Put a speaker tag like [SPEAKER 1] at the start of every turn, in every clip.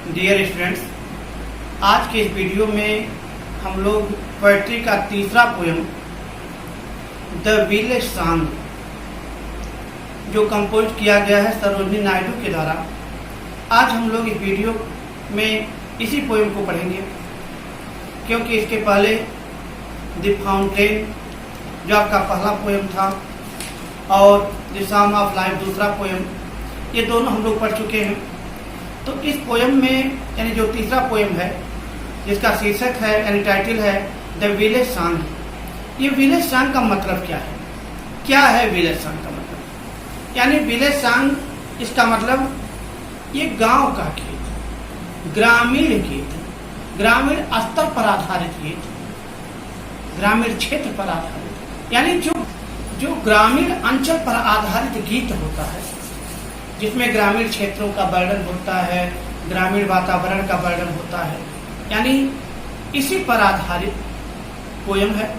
[SPEAKER 1] Dear students, आज के इस वीडियो में हम लोग पोएट्री का तीसरा पोयम द विलेज सॉन्ग जो कंपोज किया गया है सरोजिनी नायडू के द्वारा, आज हम लोग इस वीडियो में इसी पोयम को पढ़ेंगे। क्योंकि इसके पहले द फाउंटेन जो आपका पहला पोयम था और द सॉन्ग ऑफ लाइफ दूसरा पोयम, ये दोनों हम लोग पढ़ चुके हैं। तो इस पोयम में यानी जो तीसरा पोयम है जिसका शीर्षक है यानी टाइटल है द विलेज सॉन्ग। ये विलेज सॉन्ग का मतलब क्या है? क्या है विलेज सॉन्ग का मतलब? यानी विलेज सॉन्ग इसका मतलब ये गांव का गीत, ग्रामीण गीत, ग्रामीण स्तर पर आधारित गीत, ग्रामीण क्षेत्र पर आधारित, यानी जो ग्रामीण अंचल पर आधारित गीत होता है जिसमें ग्रामीण क्षेत्रों का वर्णन होता है, ग्रामीण वातावरण का वर्णन होता है, यानी इसी पर आधारित पोयम है।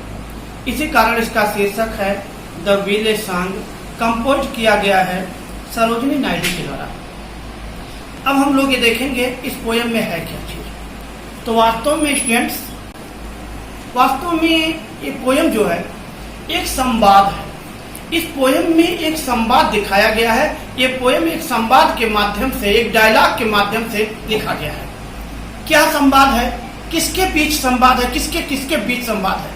[SPEAKER 1] इसी कारण इसका शीर्षक है द विलेज सॉन्ग, कंपोज किया गया है सरोजिनी नायडू के द्वारा। अब हम लोग ये देखेंगे इस पोयम में है क्या चीज। तो वास्तव में स्टूडेंट्स, वास्तव में ये पोयम जो है एक संवाद है। इस पोयम में एक संवाद दिखाया गया है। ये पोयम एक संवाद के माध्यम से, एक डायलॉग के माध्यम से लिखा गया है। क्या संवाद है? किसके बीच संवाद है? किसके किसके बीच संवाद है?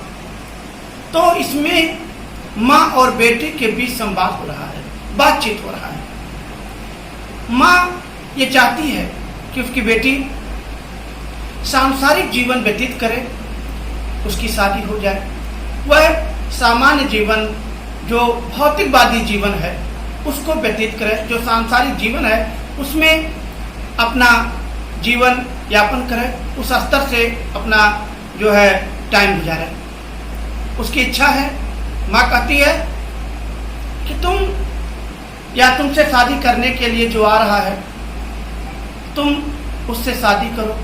[SPEAKER 1] तो इसमें माँ और बेटे के बीच संवाद हो रहा है, बातचीत हो रहा है। माँ ये चाहती है कि उसकी बेटी सांसारिक जीवन व्यतीत करे, उसकी शादी हो जाए, वह सामान्य जीवन जो भौतिकवादी जीवन है उसको व्यतीत करे, जो सांसारिक जीवन है उसमें अपना जीवन यापन करे, उस स्तर से अपना जो है टाइम गुजारे। उसकी इच्छा है। माँ कहती है कि तुम या तुमसे शादी करने के लिए जो आ रहा है तुम उससे शादी करो।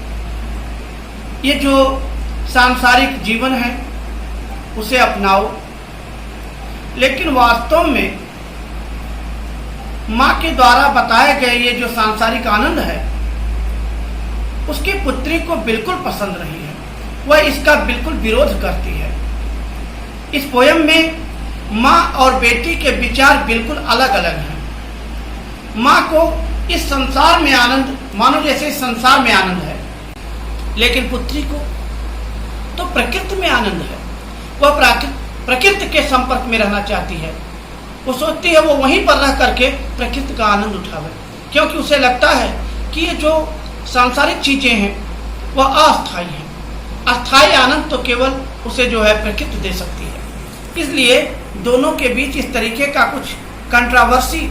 [SPEAKER 1] ये जो सांसारिक जीवन है उसे अपनाओ। लेकिन वास्तव में माँ के द्वारा बताए गए ये जो सांसारिक आनंद है उसकी पुत्री को बिल्कुल पसंद नहीं है। वह इसका बिल्कुल विरोध करती है। इस पोयम में माँ और बेटी के विचार बिल्कुल अलग अलग हैं। माँ को इस संसार में आनंद मानो जैसे इस संसार में आनंद है, लेकिन पुत्री को तो प्रकृति में आनंद है। वह प्रकृति के संपर्क में रहना चाहती है। वो सोचती है वो वहीं पर रह करके प्रकृति का आनंद उठावे, क्योंकि उसे लगता है कि ये जो सांसारिक चीजें हैं वह अस्थायी हैं। अस्थायी आनंद तो केवल उसे जो है प्रकृति दे सकती है। इसलिए दोनों के बीच इस तरीके का कुछ कंट्रोवर्सी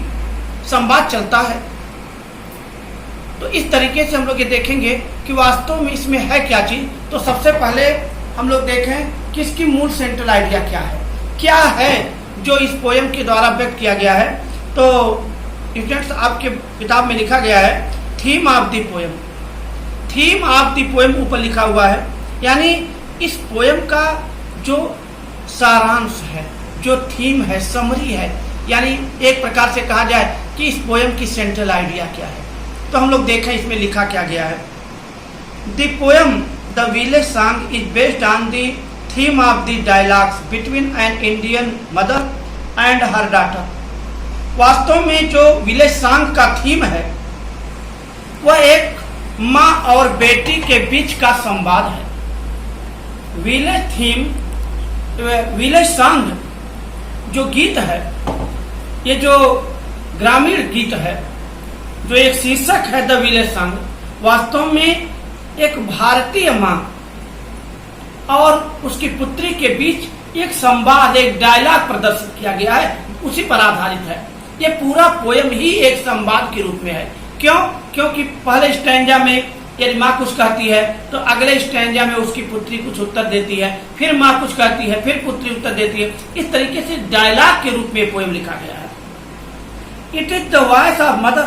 [SPEAKER 1] संवाद चलता है। तो इस तरीके से हम लोग ये देखेंगे कि वास्तव में इसमें है क्या चीज। तो सबसे पहले हम लोग देखें कि इसकी मूल सेंट्रल आइडिया क्या है जो इस पोयम के द्वारा व्यक्त किया गया है। तो स्टूडेंट्स, आपके किताब में लिखा गया है theme of the poem. Theme of the poem ऊपर लिखा हुआ है, यानी इस पोयम का जो सारांश है, जो थीम है, समरी है, यानी एक प्रकार से कहा जाए कि इस पोयम की सेंट्रल आइडिया क्या है। तो हम लोग देखें इसमें लिखा क्या गया है। The poem the village song is based on the theme of the dialogues between an Indian mother and her daughter. वास्तव में जो विलेज सॉन्ग का थीम है वह एक माँ और बेटी के बीच का संवाद है। विलेज सॉन्ग जो गीत है, ये जो ग्रामीण गीत है, जो एक शीर्षक है द विलेज सॉन्ग, वास्तव में एक भारतीय माँ और उसकी पुत्री के बीच एक संवाद, एक डायलॉग प्रदर्शित किया गया है, उसी पर आधारित है। ये पूरा पोयम ही एक संवाद के रूप में है। क्यों? क्योंकि पहले स्टैंजा में यदि माँ कुछ कहती है तो अगले स्टैंजा में उसकी पुत्री कुछ उत्तर देती है, फिर माँ कुछ कहती है, फिर पुत्री उत्तर देती है। इस तरीके से डायलॉग के रूप में पोयम लिखा गया है। It is the voice of mother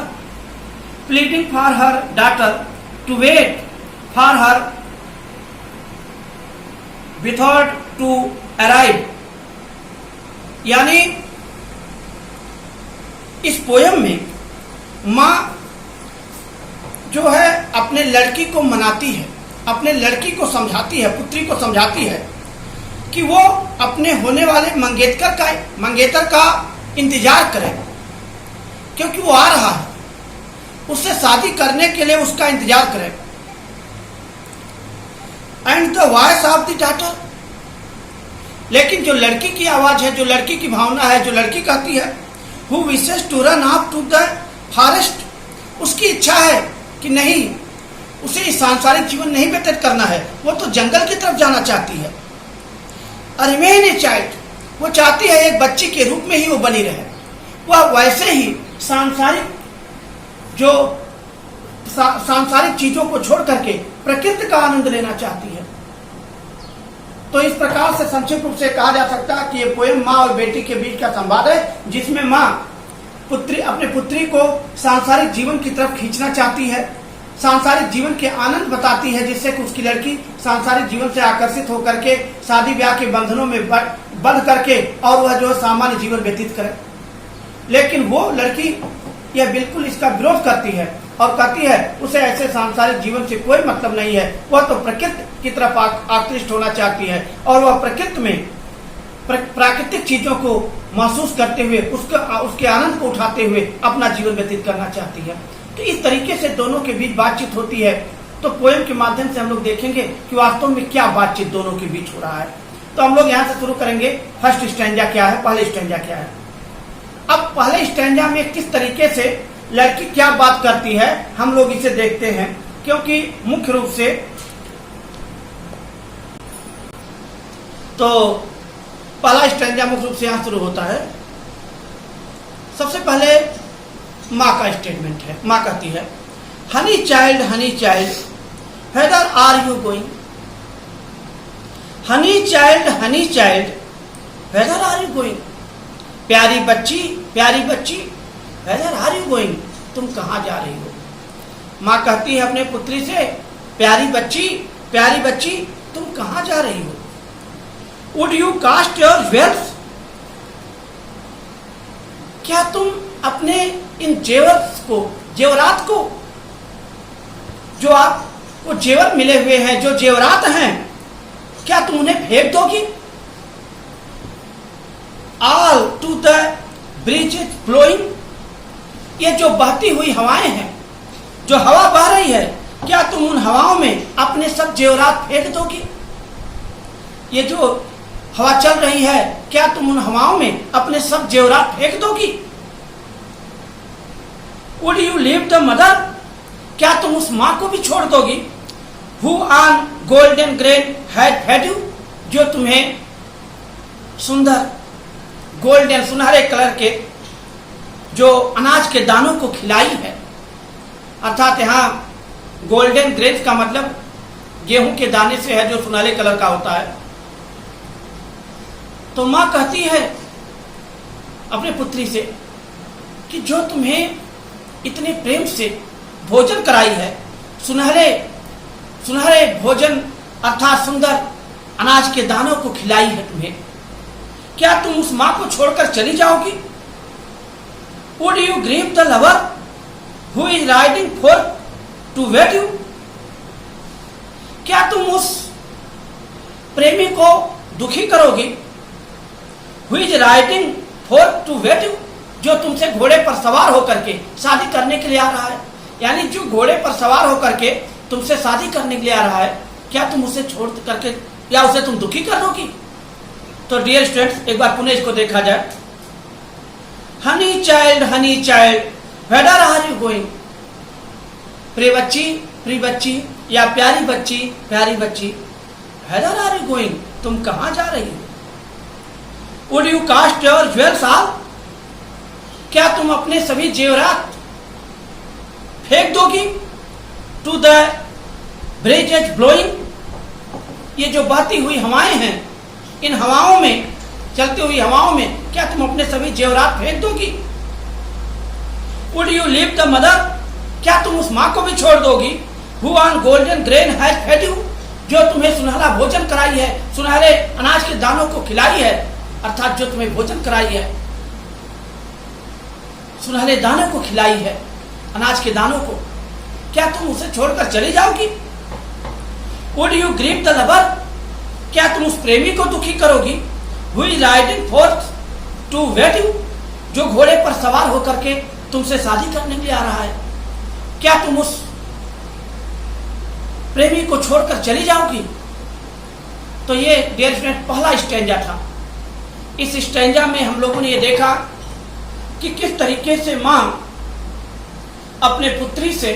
[SPEAKER 1] pleading for her daughter to wait for her without to arrive. यानी इस पोयम में माँ जो है अपने लड़की को मनाती है, अपने लड़की को समझाती है, पुत्री को समझाती है कि वो अपने होने वाले मंगेतर का इंतजार करे, क्योंकि वो आ रहा है, उससे शादी करने के लिए उसका इंतजार करे। And the voice of the daughter, लेकिन जो लड़की की आवाज है, जो लड़की की भावना है, जो लड़की कहती है who wishes to run off to the forest, उसकी इच्छा है कि नहीं, उसे इस सांसारिक जीवन नहीं व्यतीत करना है, वो तो जंगल की तरफ जाना चाहती है। रिमेन ए चाइल्ड, वो चाहती है एक बच्ची के रूप में ही वो बनी रहे, वह वैसे ही सांसारिक चीजों को छोड़ करके प्रकृति का आनंद लेना चाहती है। तो इस प्रकार से संक्षिप्त रूप से कहा जा सकता है कि ये पोएम माँ और बेटी के बीच का संवाद है, जिसमें माँ अपने पुत्री को सांसारिक जीवन की तरफ खींचना चाहती है, सांसारिक जीवन के आनंद बताती है, जिससे कि उसकी लड़की सांसारिक जीवन से आकर्षित होकर के शादी ब्याह के बंधनों में बंध करके और वह जो सामान्य जीवन व्यतीत करे। लेकिन वो लड़की यह बिल्कुल इसका विरोध करती है और कहती है उसे ऐसे सांसारिक जीवन से कोई मतलब नहीं है, वह तो प्रकृति की तरफ आकृष्ट होना चाहती है और वह प्रकृति में प्राकृतिक चीजों को महसूस करते हुए उसके आनंद को उठाते हुए अपना जीवन व्यतीत करना चाहती है। तो इस तरीके से दोनों के बीच बातचीत होती है। तो पोएम के माध्यम से हम लोग देखेंगे कि वास्तव में क्या बातचीत दोनों के बीच हो रहा है। तो हम लोग यहाँ से शुरू करेंगे। फर्स्ट स्टैंजा क्या है, पहले स्टैंजा क्या है। अब पहले स्टैंजा में किस तरीके से लड़की क्या बात करती है हम लोग इसे देखते हैं, क्योंकि मुख्य रूप से तो पहला स्टैंजा मुख्य रूप से यहां शुरू होता है। सबसे पहले माँ का स्टेटमेंट है। माँ कहती है honey child whether are you going, honey child whether are you going, प्यारी बच्ची वेदर आर यू गोइंग, तुम कहाँ जा रही हो। माँ कहती है अपने पुत्री से प्यारी बच्ची तुम कहाँ जा रही हो। Would you cast your jewels, क्या तुम अपने इन जेवरात को जो आपको जेवर मिले हुए हैं, जो जेवरात हैं, क्या तुम उन्हें फेंक दोगी। All to the breezes blowing, ये जो बहती हुई हवाएं हैं, जो हवा बह रही है, क्या तुम उन हवाओं में अपने सब जेवरात फेंक दोगी। ये जो हवा चल रही है, क्या तुम उन हवाओं में अपने सब जेवरात फेंक दोगी। Would you leave the mother, क्या तुम उस माँ को भी छोड़ दोगी। Who on golden grain had fed you, जो तुम्हें सुंदर गोल्डन सुनहरे कलर के जो अनाज के दानों को खिलाई है। अर्थात यहाँ गोल्डन ग्रेन का मतलब गेहूं के दाने से है, जो सुनहरे कलर का होता है। तो माँ कहती है अपने पुत्री से कि जो तुम्हें इतने प्रेम से भोजन कराई है, सुनहरे भोजन अर्थात सुंदर अनाज के दानों को खिलाई है तुम्हें, क्या तुम उस माँ को छोड़कर चली जाओगी। Would you grieve the lover who is riding for to wait you, क्या तुम उस प्रेमी को दुखी करोगी। Who is riding for to wait you, जो तुमसे घोड़े पर सवार होकर के शादी करने के लिए आ रहा है, यानी जो घोड़े पर सवार होकर के तुमसे शादी करने के लिए आ रहा है, क्या तुम उसे छोड़ करके या उसे तुम दुखी कर दोगी। तो डियर स्टूडेंट्स, एक बार पुनः इसको देखा जाए। Honey child where are you going, प्रिय बच्ची या प्यारी बच्ची वेयर आर यू गोइंग, तुम कहाँ जा रही हो। Would you cast your jewels all, क्या तुम अपने सभी जेवरात फेंक दोगी। टू द ब्रेजेज ब्लोइंग, ये जो बहती हुई हवाएं हैं, इन हवाओं में, चलती हुई हवाओं में क्या तुम अपने सभी जेवरात फेंक दोगी। Would you leave the mother, क्या तुम उस माँ को भी छोड़ दोगी। Who on golden grain has fed you, जो तुम्हें सुनहरा भोजन कराई है, सुनहरे अनाज के दानों को खिलाई है, अर्थात जो तुम्हें भोजन कराई है, सुनहरे दानों को खिलाई है, अनाज के दानों को, क्या तुम उसे छोड़कर चली जाओगी? Would you grieve the lover? क्या तुम उस प्रेमी को दुखी करोगी? Who is riding forth to wed you? जो घोड़े पर सवार होकर के तुमसे शादी करने के लिए आ रहा है, क्या तुम उस प्रेमी को छोड़कर चली जाओगी? तो ये डियर स्टूडेंट पहला स्टैंजा था। इस स्टैंजा में हम लोगों ने ये देखा कि किस तरीके से मां अपने पुत्री से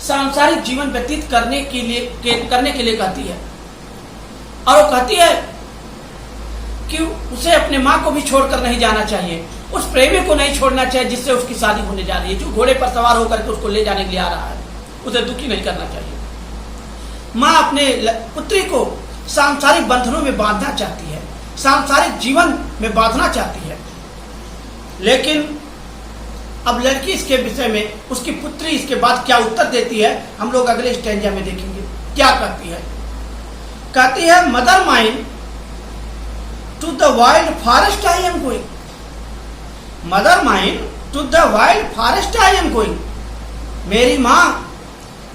[SPEAKER 1] सांसारिक जीवन व्यतीत करने के लिए कहती है, और वो कहती है कि उसे अपने मां को भी छोड़कर नहीं जाना चाहिए, उस प्रेमी को नहीं छोड़ना चाहिए जिससे उसकी शादी होने जा रही है, जो घोड़े पर सवार होकर के उसको ले जाने के लिए आ रहा है, उसे दुखी नहीं करना चाहिए। मां अपने पुत्री को सांसारिक बंधनों में बांधना चाहती है, सांसारिक जीवन में बांधना चाहती है, लेकिन अब लड़की इसके विषय में, उसकी पुत्री इसके बाद क्या उत्तर देती है हम लोग अगले स्टैंजा में देखेंगे। क्या कहती है? कहती है, mother mine to the wild forest I am going. Mother mine to the wild forest I am going. मेरी मां,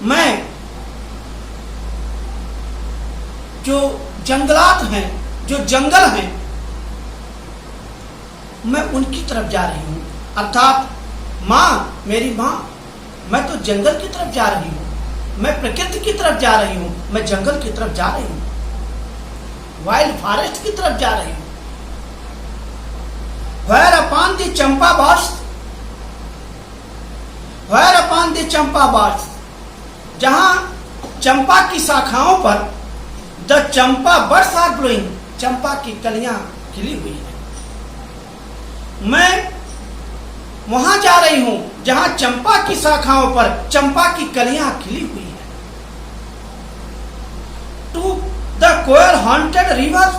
[SPEAKER 1] मैं जो जंगलात हैं, जो जंगल हैं, मैं उनकी तरफ जा रही हूं। अर्थात मां, मेरी मां, मैं तो जंगल की तरफ जा रही हूं, मैं प्रकृति की तरफ जा रही हूं, मैं जंगल की तरफ जा रही हूं, वाइल्ड फॉरेस्ट की तरफ जा रही हूं। Where upon the champa birds, where upon the champa birds, जहां चंपा की शाखाओं पर the champa birds are blowing, चंपा की कलियां खिली हुई है। मैं वहां जा रही हूं जहां चंपा की शाखाओं पर चंपा की कलियां खिली हुई है। To the coil haunted river,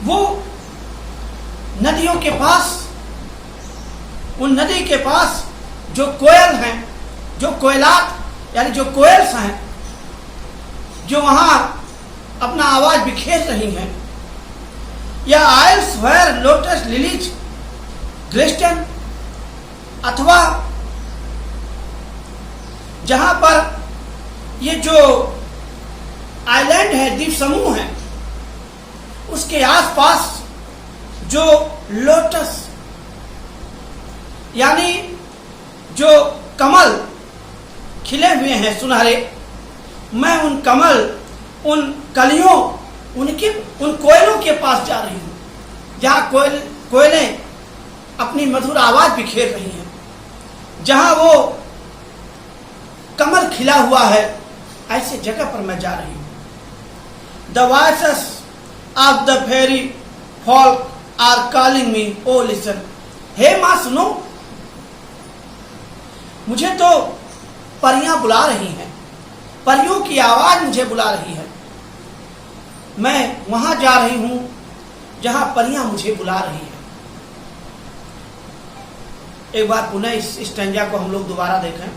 [SPEAKER 1] वो नदियों के पास, उन नदी के पास जो कोयल हैं, जो कोयलात यानी जो कोयल्स हैं, जो वहां अपना आवाज बिखेर रही हैं, या आइल्स वेयर लोटस लिलीज ग्लिस्टन, अथवा जहां पर ये जो आइलैंड है, द्वीप समूह है, उसके आसपास जो लोटस यानी जो कमल खिले हुए हैं सुनहरे, मैं उन कमल, उन कलियों, उन कोयलों के पास जा रही हूं जहां कोयलें अपनी मधुर आवाज बिखेर रही हैं, जहां वो कमल खिला हुआ है, ऐसे जगह पर मैं जा रही हूं। The voices of the fairy folk are calling me, oh listen. हे मां सुनो, मुझे तो परियां बुला रही हैं, परियों की आवाज मुझे बुला रही है। मैं वहां जा रही हूं जहां परियां मुझे बुला रही हैं। एक बार पुनः इस स्टैंजा को हम लोग दोबारा देखें।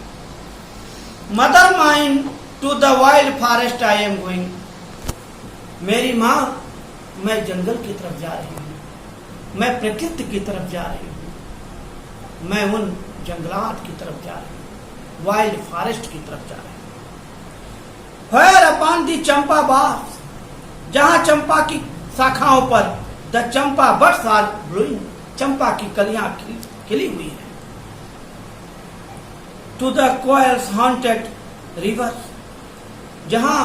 [SPEAKER 1] Mother mind to the wild forest I am going. मेरी मां, मैं जंगल की तरफ जा रही हूं, मैं प्रकृति की तरफ जा रही हूं, मैं उन जंगलात की तरफ जा रही हूं, वाइल्ड फॉरेस्ट की तरफ जा रही हूं। Where upon the चंपा बास, जहां चंपा की शाखाओं पर the champa birds are blowing, चंपा की कलियां खिली हुई है। To the koels haunted river, जहां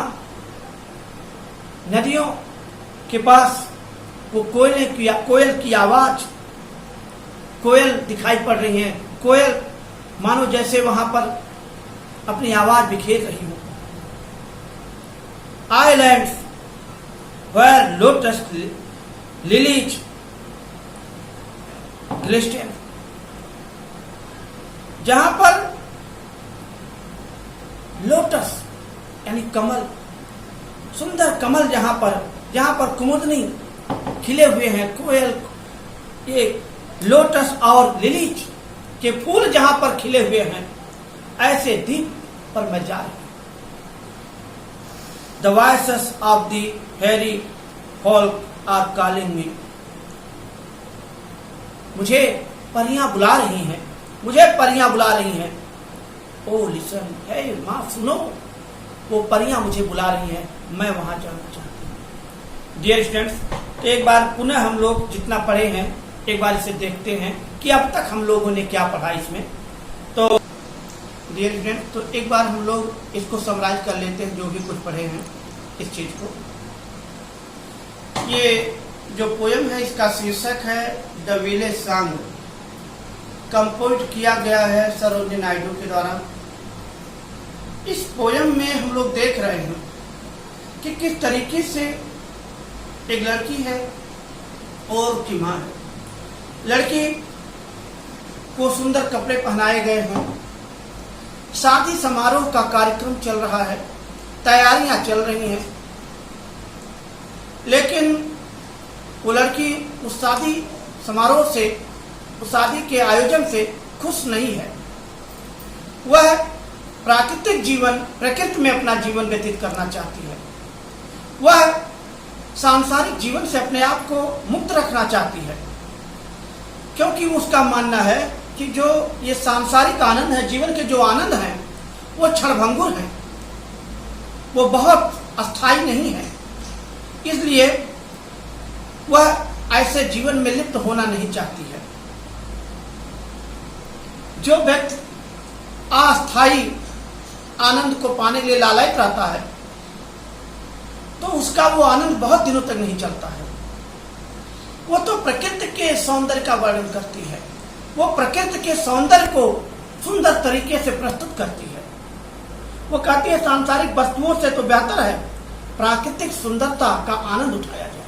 [SPEAKER 1] नदियों के पास वो कोयल की आवाज, कोयल दिखाई पड़ रही है, कोयल मानो जैसे वहां पर अपनी आवाज बिखेर रही हो। आइलैंड्स वेयर लोटस लिलीज ग्लिस्टन, जहां पर लोटस यानी कमल, सुंदर कमल, जहां पर कुमुदनी खिले हुए हैं, कोयल, ये लोटस और लिलीज के फूल जहां पर खिले हुए हैं, ऐसे द्वीप पर मैं जा रही हूं। The voices of the fairy folk are calling me. मुझे परियां बुला रही हैं, मुझे परियां बुला रही हैं। ओ लिसन, हे माँ सुनो, वो परियां मुझे बुला रही हैं, मैं वहां जाना चाहती हूँ। डियर स्टूडेंट्स, तो एक बार पुनः हम लोग जितना पढ़े हैं एक बार इसे देखते हैं कि अब तक हम लोगों ने क्या पढ़ा इसमें। तो डियर स्टूडेंट्स, तो एक बार हम लोग इसको समराइज कर लेते हैं जो भी कुछ पढ़े हैं इस चीज को। ये जो पोयम है इसका शीर्षक है द विलेज सॉन्ग, कंपोज किया गया है सरोजिनी नायडू के द्वारा। इस पोयम में हम लोग देख रहे हैं कि किस तरीके से एक लड़की है और उसकी मां है। लड़की को सुंदर कपड़े पहनाए गए हैं, शादी समारोह का कार्यक्रम चल रहा है, तैयारियां चल रही हैं, लेकिन वो लड़की उस शादी समारोह से, उस शादी के आयोजन से खुश नहीं है। वह प्राकृतिक जीवन, प्रकृति में अपना जीवन व्यतीत करना चाहती है। वह सांसारिक जीवन से अपने आप को मुक्त रखना चाहती है, क्योंकि उसका मानना है कि जो ये सांसारिक आनंद है, जीवन के जो आनंद हैं, वो क्षणभंगुर हैं, वो बहुत अस्थायी नहीं है। इसलिए वह ऐसे जीवन में लिप्त होना नहीं चाहती है। जो व्यक्ति अस्थायी आनंद को पाने के लिए लालायित रहता है, तो उसका वो आनंद बहुत दिनों तक नहीं चलता है। वो तो प्रकृति के सौंदर्य का वर्णन करती है, वो प्रकृति के सौंदर्य को सुंदर तरीके से प्रस्तुत करती है। वो कहती है सांसारिक वस्तुओं से तो बेहतर है प्राकृतिक सुंदरता का आनंद उठाया जाए।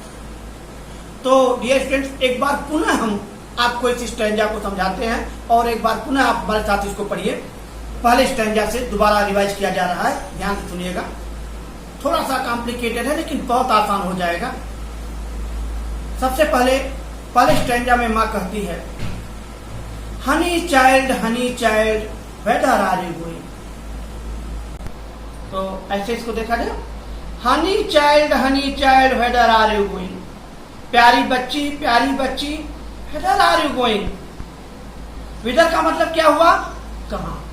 [SPEAKER 1] तो डियर स्टूडेंट्स, एक बार पुनः हम आपको इस स्टैंजा को समझाते हैं और एक बार पुनः आप हमारे साथ इसको पढ़िए। पहले स्टैंजा से दोबारा रिवाइज किया जा रहा है, ध्यान से सुनिएगा। थोड़ा सा कॉम्प्लिकेटेड है लेकिन बहुत आसान हो जाएगा। सबसे पहले स्टैंजा में माँ कहती है, honey child whether are you going. तो ऐसे इसको देखा जाए, honey child whether are you going. प्यारी बच्ची whether are you going. Whether का मतलब क्या हुआ, कहाँ।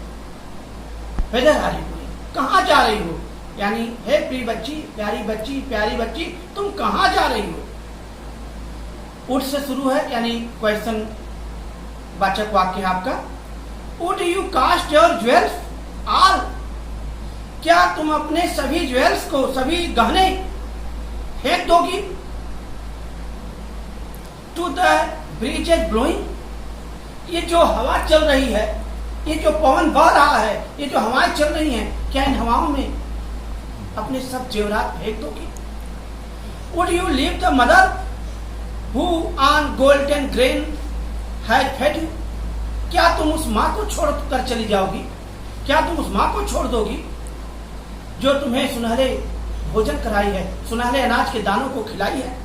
[SPEAKER 1] वेदर आर यू गोइंग, कहाँ जा रही हो, यानी हे प्यारी बच्ची तुम कहाँ जा रही हो। वुड से शुरू है, यानी क्वेश्चन वाचक वाक्य है आपका। Would you cast your jewels all, क्या तुम अपने सभी ज्वेल्स को, सभी गहने फेंक दोगी। टू द ब्रीजेज ब्लोइंग, ये जो हवा चल रही है, ये जो पवन बह रहा है, ये जो हवाएं चल रही हैं, क्या इन हवाओं में अपने सब जेवरात फेंक दोगी। Would you leave the mother who on golden grain has fed you, क्या तुम उस माँ को छोड़ कर चली जाओगी, क्या तुम उस माँ को छोड़ दोगी जो तुम्हें सुनहरे भोजन कराई है, सुनहरे अनाज के दानों को खिलाई है।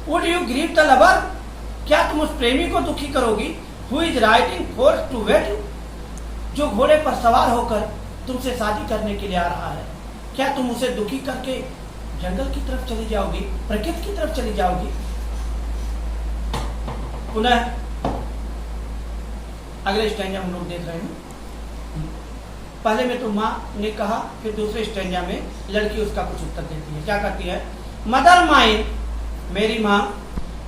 [SPEAKER 1] Would you grieve the lover, क्या तुम उस प्रेमी को दुखी करोगी, who is riding forth to wed you, जो घोड़े पर सवार होकर तुमसे शादी करने के लिए आ रहा है, क्या तुम उसे दुखी करके जंगल की तरफ चली जाओगी, प्रकृति की तरफ चली जाओगी। पुनः अगले स्टैंजा हम लोग देख रहे हैं। पहले में तो माँ ने कहा, फिर दूसरे स्टैंजा में लड़की उसका कुछ उत्तर देती है। क्या कहती है, मदर माइन, मेरी माँ,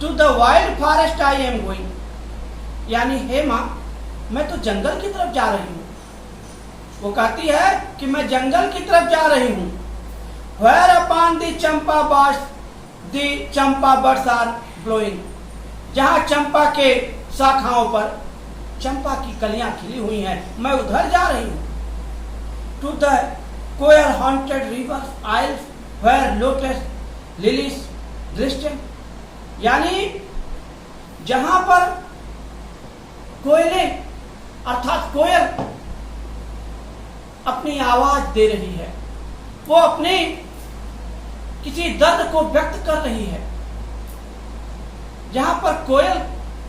[SPEAKER 1] to the wild forest I am going, यानी हे माँ मैं तो जंगल की तरफ जा रही हूँ। वो कहती है कि मैं जंगल की तरफ जा रही हूँ। Where upon the champa birds are blowing, जहाँ चंपा के शाखाओं पर चंपा की कलियां खिली हुई हैं, मैं उधर जा रही हूँ। To the coil haunted rivers isles where lotus lilies glisten, यानी जहां पर कोयले अर्थात कोयल अपनी आवाज दे रही है, वो अपने किसी दर्द को व्यक्त कर रही है, जहां पर कोयल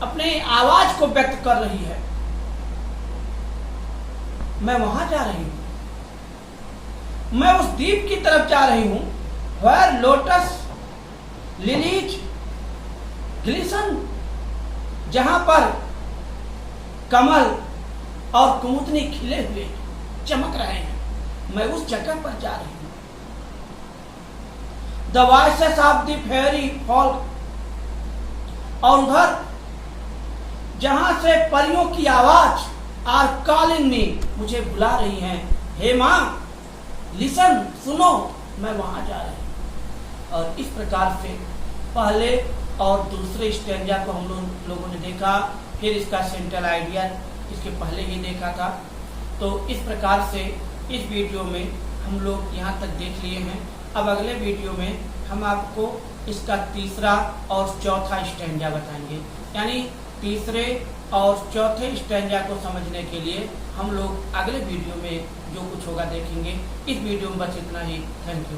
[SPEAKER 1] अपने आवाज को व्यक्त कर रही है, मैं वहां जा रही हूं। मैं उस द्वीप की तरफ जा रही हूं वेयर लोटस लिलीज ग्लिसन, जहां पर कमल और कुमुदनी खिले हुए चमक रहे हैं। मैं उस जगह पर जा रही हूँ। The voices of the fairy folk, और उधर जहां से परियों की आवाज आर कॉलिंग मी, मुझे बुला रही हैं। हे मां, लिसन, सुनो, मैं वहां जा रही हूं। और इस प्रकार से पहले और दूसरे स्टैंजा को हम लोगों ने देखा, फिर इसका सेंट्रल आइडिया इसके पहले ही देखा था। तो इस प्रकार से इस वीडियो में हम लोग यहाँ तक देख लिए हैं। अब अगले वीडियो में हम आपको इसका तीसरा और चौथा स्टैंजा बताएंगे। यानी तीसरे और चौथे स्टैंजा को समझने के लिए हम लोग अगले वीडियो में जो कुछ होगा देखेंगे। इस वीडियो में बस इतना ही। Thank you.